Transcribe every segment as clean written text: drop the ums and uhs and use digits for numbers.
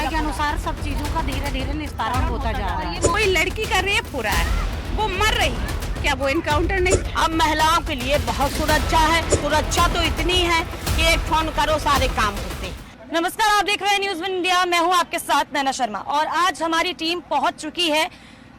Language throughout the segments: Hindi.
के अनुसार सब चीजों का धीरे धीरे निस्तारण होता जा रहा है। कोई लड़की का रेप हो रहा है, वो मर रही है, क्या वो एनकाउंटर नहीं? अब महिलाओं के लिए बहुत सुरक्षा है। सुरक्षा तो इतनी है कि एक फोन करो सारे काम होते। नमस्कार, आप देख रहे हैं न्यूज़ वन इंडिया। मैं हूं आपके साथ नैना शर्मा और आज हमारी टीम पहुंच चुकी है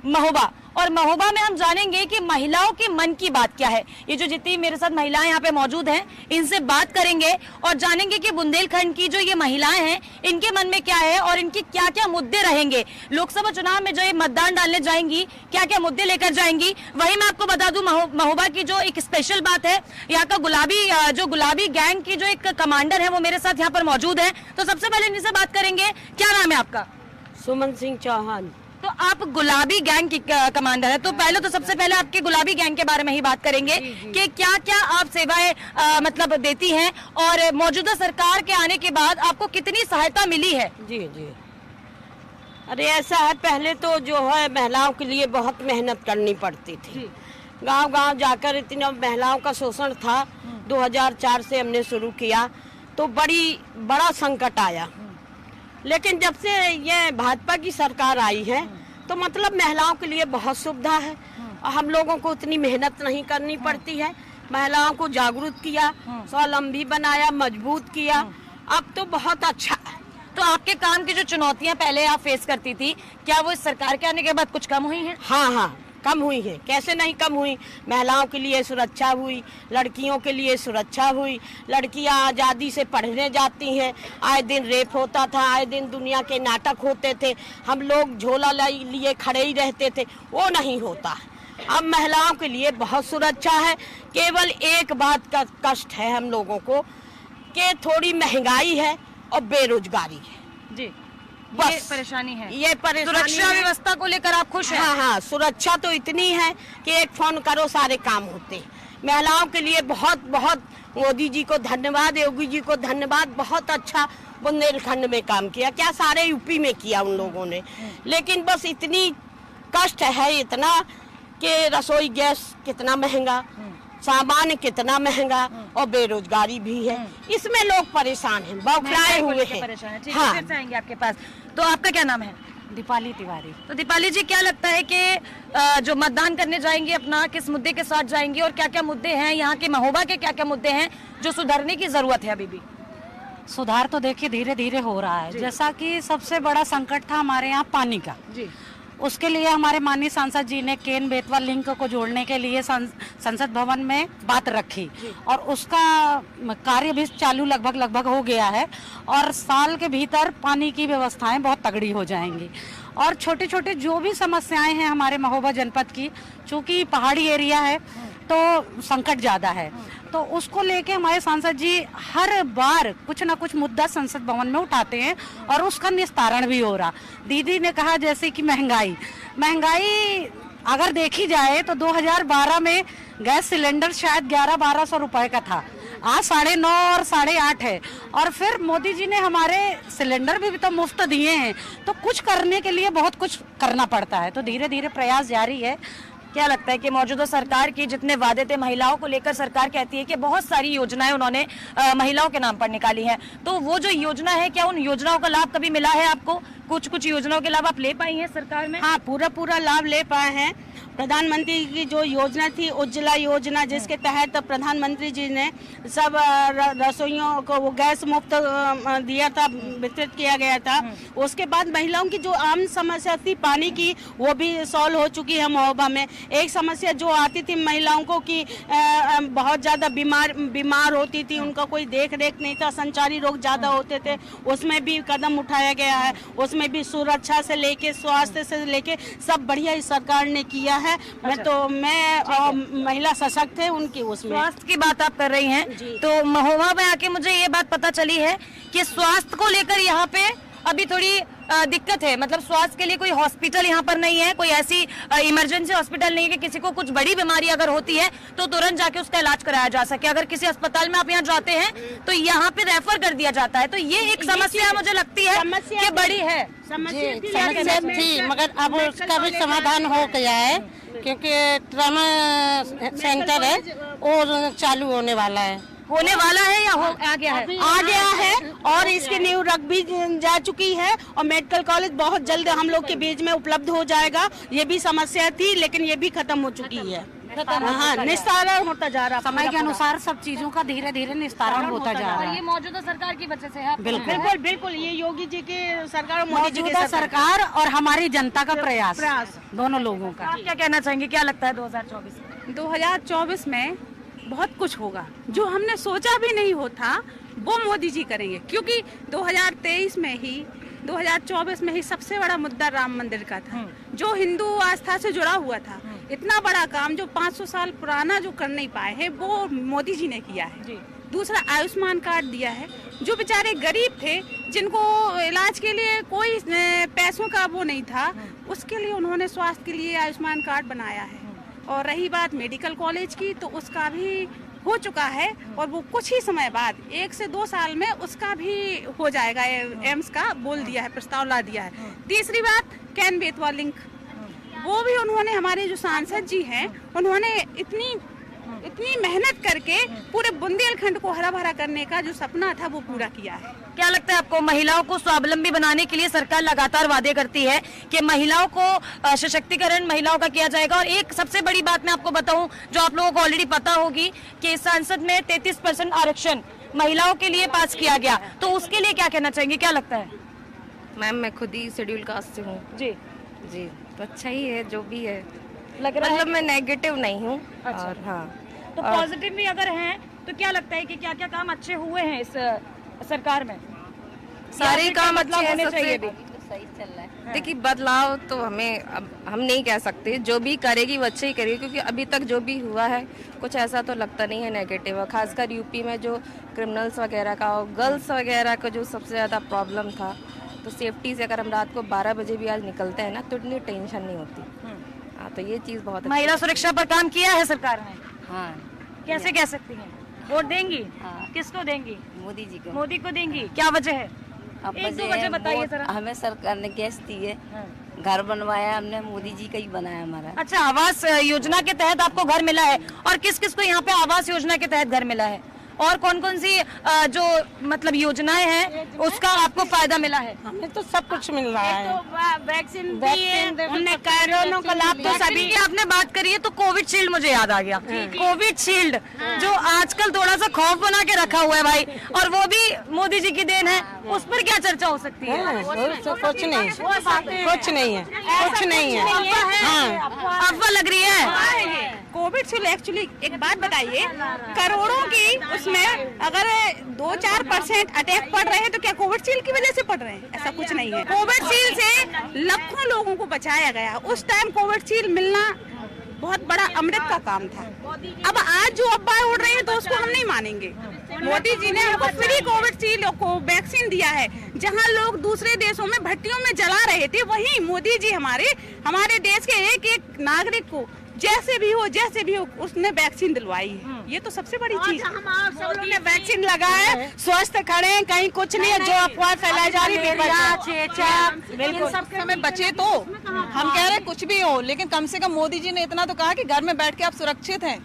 महोबा। और महोबा में हम जानेंगे कि महिलाओं के मन की बात क्या है। ये जो जितनी मेरे साथ महिलाएं यहाँ पे मौजूद हैं, इनसे बात करेंगे और जानेंगे कि बुंदेलखंड की जो ये महिलाएं हैं, इनके मन में क्या है और इनके क्या क्या मुद्दे रहेंगे। लोकसभा चुनाव में जो ये मतदान डालने जाएंगी, क्या क्या मुद्दे लेकर जाएंगी। वही मैं आपको बता दूं, महोबा की जो एक स्पेशल बात है, यहाँ का गुलाबी गैंग की जो एक कमांडर है वो मेरे साथ यहाँ पर मौजूद है। तो सबसे पहले इनसे बात करेंगे। क्या नाम है आपका? सुमन सिंह चौहान। तो आप गुलाबी गैंग की कमांडर है, तो पहले तो सबसे पहले आपके गुलाबी गैंग के बारे में ही बात करेंगे कि क्या क्या आप सेवाएं मतलब देती हैं और मौजूदा सरकार के आने के बाद आपको कितनी सहायता मिली है। जी जी, अरे ऐसा है, पहले तो जो है महिलाओं के लिए बहुत मेहनत करनी पड़ती थी। गांव गांव जाकर इतना महिलाओं का शोषण था। 2004 से हमने शुरू किया तो बड़ा संकट आया। लेकिन जब से ये भाजपा की सरकार आई है तो मतलब महिलाओं के लिए बहुत सुविधा है और हम लोगों को उतनी मेहनत नहीं करनी पड़ती है। महिलाओं को जागरूक किया, स्वावलंबी बनाया, मजबूत किया। अब तो बहुत अच्छा है। तो आपके काम की जो चुनौतियां पहले आप फेस करती थी, क्या वो इस सरकार के आने के बाद कुछ कम हुई हैं? हाँ, कम हुई है। कैसे नहीं कम हुई। महिलाओं के लिए सुरक्षा हुई, लड़कियों के लिए सुरक्षा हुई। लड़कियां आज़ादी से पढ़ने जाती हैं। आए दिन रेप होता था, आए दिन दुनिया के नाटक होते थे, हम लोग झोला लिए खड़े ही रहते थे, वो नहीं होता। अब महिलाओं के लिए बहुत सुरक्षा है। केवल एक बात का कष्ट है हम लोगों को कि थोड़ी महंगाई है और बेरोजगारी है। जी, बस ये परेशानी है। ये परेशानी सुरक्षा व्यवस्था को लेकर आप खुश हैं? हाँ, सुरक्षा तो इतनी है कि एक फोन करो सारे काम होते। महिलाओं के लिए बहुत बहुत मोदी जी को धन्यवाद, योगी जी को धन्यवाद। बहुत अच्छा बुंदेलखंड में काम किया, क्या सारे यूपी में किया उन लोगों ने। लेकिन बस इतनी कष्ट है इतना कि रसोई गैस कितना महंगा, सामान कितना महंगा और बेरोजगारी भी है। इसमें लोग परेशान हैं, बौखलाए हुए हैं। हाँ, फिर से आएंगे आपके पास। तो आपका क्या नाम है? दीपाली तिवारी। तो दीपाली जी, क्या लगता है कि जो मतदान करने जाएंगे अपना किस मुद्दे के साथ जाएंगे और क्या क्या मुद्दे हैं यहाँ के महोबा के, क्या क्या मुद्दे हैं जो सुधारने की जरूरत है? अभी भी सुधार तो देखिए धीरे धीरे हो रहा है। जैसा कि सबसे बड़ा संकट था हमारे यहाँ पानी का जी, उसके लिए हमारे माननीय सांसद जी ने केन बेतवा लिंक को जोड़ने के लिए संसद भवन में बात रखी और उसका कार्य भी चालू लगभग हो गया है और साल के भीतर पानी की व्यवस्थाएं बहुत तगड़ी हो जाएंगी। और छोटे छोटे जो भी समस्याएं हैं हमारे महोबा जनपद की, चूंकि पहाड़ी एरिया है तो संकट ज़्यादा है, तो उसको लेके हमारे सांसद जी हर बार कुछ ना कुछ मुद्दा संसद भवन में उठाते हैं और उसका निस्तारण भी हो रहा। दीदी ने कहा जैसे कि महंगाई अगर देखी जाए तो 2012 में गैस सिलेंडर शायद 1100-1200 रुपए का था, आज 9.5 और 8.5 है। और फिर मोदी जी ने हमारे सिलेंडर भी तो मुफ्त दिए हैं, तो कुछ करने के लिए बहुत कुछ करना पड़ता है। तो धीरे धीरे प्रयास जारी है। क्या लगता है कि मौजूदा सरकार की जितने वादे थे महिलाओं को लेकर, सरकार कहती है कि बहुत सारी योजनाएं उन्होंने महिलाओं के नाम पर निकाली हैं, तो वो जो योजना है, क्या उन योजनाओं का लाभ कभी मिला है आपको? कुछ योजनाओं के लाभ आप ले पाई हैं सरकार में? हाँ, पूरा लाभ ले पाए हैं। प्रधानमंत्री की जो योजना थी उज्ज्वला योजना, जिसके तहत प्रधानमंत्री जी ने सब रसोइयों को वो गैस मुफ्त दिया था, वितरित किया गया था। उसके बाद महिलाओं की जो आम समस्या थी पानी की, वो भी सॉल्व हो चुकी है महोबा में। एक समस्या जो आती थी महिलाओं को कि बहुत ज़्यादा बीमार होती थी, उनका कोई देख रेख नहीं था, संचारी रोग ज़्यादा होते थे, उसमें भी कदम उठाया गया है। उसमें भी सुरक्षा से लेके स्वास्थ्य से लेके सब बढ़िया इस सरकार ने किया है। मैं महिला सशक्त है उनकी। उसमें स्वास्थ्य की बात आप कर रही हैं, तो महोबा में आके मुझे ये बात पता चली है कि स्वास्थ्य को लेकर यहाँ पे अभी थोड़ी दिक्कत है। मतलब स्वास्थ्य के लिए कोई हॉस्पिटल यहाँ पर नहीं है, कोई ऐसी इमरजेंसी हॉस्पिटल नहीं है कि किसी को कुछ बड़ी बीमारी अगर होती है तो तुरंत जाके उसका इलाज कराया जा सके। अगर किसी अस्पताल में आप यहाँ जाते हैं तो यहाँ पे रेफर कर दिया जाता है। तो ये एक समस्या मुझे लगती है कि बड़ी है। समस्या थी, मगर अब उसका भी समाधान हो गया है क्योंकि ट्रामा सेंटर है और चालू होने वाला है। होने वाला है या आ गया है? आ गया है और इसकी नींव रख भी जा चुकी है और मेडिकल कॉलेज बहुत जल्द हम लोग के बीच में उपलब्ध हो जाएगा। ये भी समस्या थी लेकिन ये भी खत्म हो चुकी है। हाँ, निस्तारण होता जा रहा है। समय के अनुसार सब चीजों का धीरे धीरे निस्तारण होता जा रहा और ये है। मौजूदा सरकार की वजह से है। बिल्कुल बिल्कुल, ये योगी जी की सरकार और मोदी जी की मौजूदा सरकार और हमारी जनता का प्रयास दोनों लोगों का। आप क्या कहना चाहेंगे, क्या लगता है 2024 में? 2024 में बहुत कुछ होगा जो हमने सोचा भी नहीं होता, वो मोदी जी करेंगे। क्योंकि 2024 में ही सबसे बड़ा मुद्दा राम मंदिर का था, जो हिंदू आस्था से जुड़ा हुआ था। इतना बड़ा काम जो 500 साल पुराना जो कर नहीं पाए हैं, वो मोदी जी ने किया है। दूसरा, आयुष्मान कार्ड दिया है। जो बेचारे गरीब थे, जिनको इलाज के लिए कोई पैसों का वो नहीं था, उसके लिए उन्होंने स्वास्थ्य के लिए आयुष्मान कार्ड बनाया है। और रही बात मेडिकल कॉलेज की, तो उसका भी हो चुका है और वो कुछ ही समय बाद 1 से 2 साल में उसका भी हो जाएगा। एम्स का बोल दिया है, प्रस्ताव ला दिया है। तीसरी बात, कैन बेतवा लिंक, वो भी उन्होंने, हमारे जो सांसद जी हैं, उन्होंने इतनी मेहनत करके पूरे बुंदेलखंड को हरा भरा करने का जो सपना था वो पूरा किया है। क्या लगता है आपको, महिलाओं को स्वावलंबी बनाने के लिए सरकार लगातार वादे करती है कि महिलाओं को सशक्तिकरण महिलाओं का किया जाएगा? और एक सबसे बड़ी बात मैं आपको बताऊं, जो आप लोगों को ऑलरेडी पता होगी, कि संसद में 33% आरक्षण महिलाओं के लिए पास किया गया, तो उसके लिए क्या कहना चाहेंगे, क्या लगता है? मैम, मैं खुद ही शेड्यूल कास्ट से हूँ जी जी, तो अच्छा ही है जो भी है। लग रहा मतलब है मैं नेगेटिव नहीं हूँ। अच्छा। और हाँ, तो पॉजिटिव भी अगर हैं तो क्या लगता है कि क्या क्या काम अच्छे हुए हैं इस सरकार में? सारे या फिर काम क्या अच्छे हैं। होने सबसे चाहिए भी? सही चल रहा है। देखिए, बदलाव तो हमें, अब हम नहीं कह सकते, जो भी करेगी वो अच्छे ही करेगी, क्योंकि अभी तक जो भी हुआ है कुछ ऐसा तो लगता नहीं है नेगेटिव। खासकर यूपी में जो क्रिमिनल्स वगैरह का और गर्ल्स वगैरह का जो सबसे ज़्यादा प्रॉब्लम था, तो सेफ्टी से अगर हम रात को 12 बजे भी आज निकलते हैं ना, तो इतनी टेंशन नहीं होती। हाँ, तो ये चीज़ बहुत महिला सुरक्षा पर काम किया है सरकार ने? हाँ, कैसे कह सकती हैं? वोट देंगी? हाँ। किसको देंगी? मोदी जी को। मोदी को देंगी। क्या वजह है? अब एक दो वजह वजह है, बताइए वोट जरा। हमें सरकार ने गैस दी है, घर बनवाया हमने, मोदी जी का ही बनाया हमारा। अच्छा, आवास योजना के तहत आपको घर मिला है, और किस किस को यहाँ पे आवास योजना के तहत घर मिला है? और कौन कौन सी जो मतलब योजनाएं हैं उसका आपको फायदा मिला है? हमें तो सब कुछ मिल रहा है। वैक्सीन दी है, हमने कोरोना का लाभ तो सभी की आपने बात करी है, तो कोविड शील्ड मुझे याद आ गया। कोविड शील्ड जो आजकल थोड़ा सा खौफ बना के रखा हुआ है भाई, और वो भी मोदी जी की देन है, उस पर क्या चर्चा हो सकती है? कुछ नहीं, कुछ नहीं है, कुछ नहीं है। अफवाह लग रही है। कोविड शील्ड एक्चुअली, एक बात बताइए, करोड़ों की उसमें अगर 2-4% अटैक पड़ रहे हैं, तो क्या कोविड शील्ड की वजह से पड़ रहे हैं? ऐसा कुछ नहीं है। कोविड शील्ड से लाखों लोगों को बचाया गया। उस टाइम कोविड शील्ड मिलना बहुत बड़ा अमृत का काम था। अब आज जो अफवाह उड़ रही है, तो उसको हम नहीं मानेंगे। मोदी जी ने हमको फ्री कोविड शील्ड को वैक्सीन दिया है। जहां लोग दूसरे देशों में भट्टियों में जला रहे थे, वहीं मोदी जी हमारे देश के एक एक नागरिक को जैसे भी हो उसने वैक्सीन दिलवाई है। ये तो सबसे बड़ी चीज। हम आप सब लोग ने वैक्सीन लगाए, स्वस्थ खड़े हैं, कहीं कुछ नहीं है। जो अफवाह फैलाई जा रही है, इन सब में बचे तो हम कह रहे कुछ भी हो, लेकिन कम से कम मोदी जी ने इतना तो कहा कि घर में बैठ के आप सुरक्षित हैं,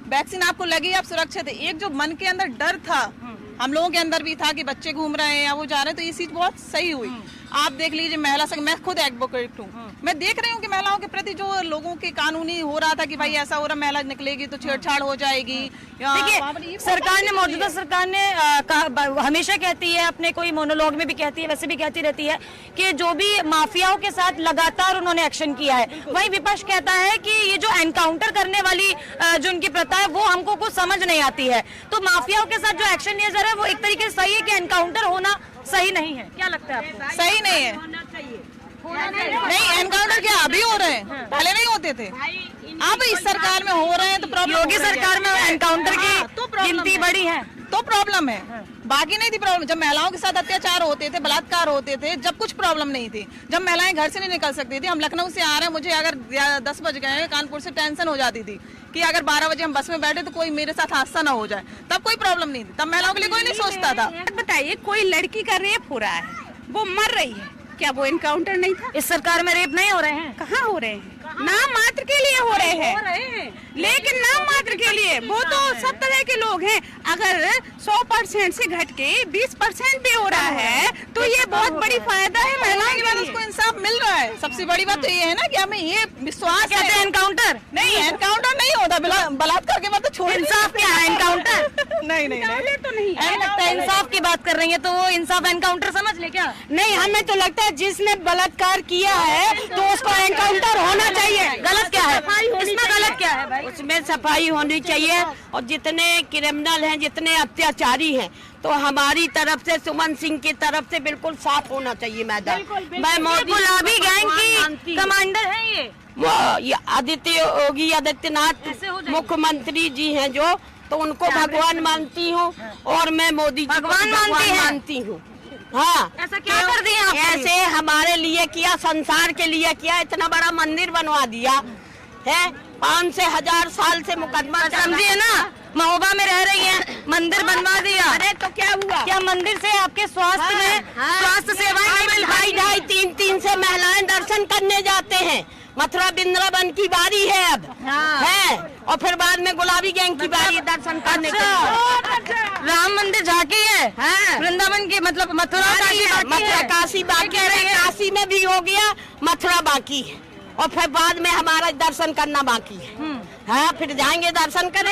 वैक्सीन आपको लगी, आप सुरक्षित है। एक जो मन के अंदर डर था, हम लोगों के अंदर भी था कि बच्चे घूम रहे हैं या वो जा रहे हैं, तो ये चीज बहुत सही हुई। आप देख लीजिए, महिला संघ, मैं खुद एडवोकेट हूँ, मैं देख रही हूँ कि महिलाओं के प्रति जो लोगों के कानूनी हो रहा था कि भाई ऐसा हो रहा, महिला निकलेगी तो छेड़छाड़ हो जाएगी। देखिए, सरकार ने, मौजूदा सरकार ने हमेशा कहती है, अपने कोई मोनोलॉग में भी कहती है, वैसे भी कहती रहती है कि जो भी माफियाओं के साथ लगातार उन्होंने एक्शन किया है। वहीं विपक्ष कहता है कि ये जो एनकाउंटर करने वाली जो उनकी प्रथा है, वो हमको कुछ समझ नहीं आती है। तो माफियाओं के साथ जो एक्शन लिया जा रहा है, वो एक तरीके से सही है कि एनकाउंटर होना सही नहीं है? क्या लगता है आपको? सही नहीं है। नहीं, एनकाउंटर क्या अभी हो रहे हैं, पहले नहीं होते थे। अब इस सरकार में हो रहे हैं, तो प्रॉब्लम। योगी सरकार में एनकाउंटर की गिनती बढ़ी है, तो प्रॉब्लम है। बाकी नहीं थी प्रॉब्लम। जब महिलाओं के साथ अत्याचार होते थे, बलात्कार होते थे, जब कुछ प्रॉब्लम नहीं थी, जब महिलाएं घर से नहीं निकल सकती थी। हम लखनऊ से आ रहे हैं, मुझे अगर 10 बज गए, कानपुर से टेंशन हो जाती थी कि अगर 12 बजे हम बस में बैठे तो कोई मेरे साथ हादसा ना हो जाए। तब कोई प्रॉब्लम नहीं थी, तब महिलाओं के लिए कोई नहीं सोचता था। बताइए, कोई लड़की का रेप हो रहा है, वो मर रही है, क्या वो एनकाउंटर नहीं था? इस सरकार में रेप नहीं हो रहे हैं? कहाँ हो रहे हैं? नाम मात्र के लिए हो रहे हैं, लेकिन नाम मात्र के लिए। वो तो सब तरह के लोग हैं। अगर 100% से घट के 20% भी हो रहा है तो ये बहुत बड़ी फायदा है महिलाओं के लिए। उसको इंसाफ मिल रहा है। सबसे बड़ी बात तो ये है ना कि हमें ये विश्वास कहते हैं एनकाउंटर नहीं, एनकाउंटर नहीं होता, बलात्कार के बाद तो छोड़। इंसाफ क्या है? एनकाउंटर नहीं नहीं नहीं तो नहीं लगता है इंसाफ की बात कर रही है तो वो इंसाफ एनकाउंटर समझ ले क्या? नहीं, हमें तो लगता है जिसने बलात्कार किया है तो उसको एनकाउंटर होना चाहिए। गलत क्या है इसमें? गलत क्या है भाई? उसमें सफाई होनी चाहिए और जितने क्रिमिनल हैं, जितने अत्याचारी हैं, तो हमारी तरफ से, सुमन सिंह की तरफ से बिल्कुल साफ होना चाहिए मैदान। मैं मोदी गुलाबी गैंग की कमांडर है ये आदित्य योगी आदित्यनाथ मुख्यमंत्री जी हैं जो, तो उनको भगवान मानती हूँ और मैं मोदी जी को भगवान मानती हूँ। हाँ, ऐसा क्या कर दिया आपने? ऐसे हमारे लिए किया, संसार के लिए किया, इतना बड़ा मंदिर बनवा दिया है। 5 से 1000 साल से मुकदमा समझिए ना, महोबा में रह रही हैं, मंदिर बनवा दिया। अरे तो क्या हुआ? क्या मंदिर से आपके स्वास्थ्य में स्वास्थ्य सेवाएं नहीं मिल पाई? 2.5-3 से महिलाएं दर्शन करने जाते हैं। मथुरा वृंदावन की बारी है अब, है, और फिर बाद में गुलाबी गैंग की बारी दर्शन करने की। राम मंदिर झांकी है, वृंदावन की मतलब मथुरा काशी बाकी है, काशी में भी हो गया, मथुरा बाकी है, और फिर बाद में हमारा दर्शन करना बाकी है। हाँ, फिर जाएंगे दर्शन करेंगे।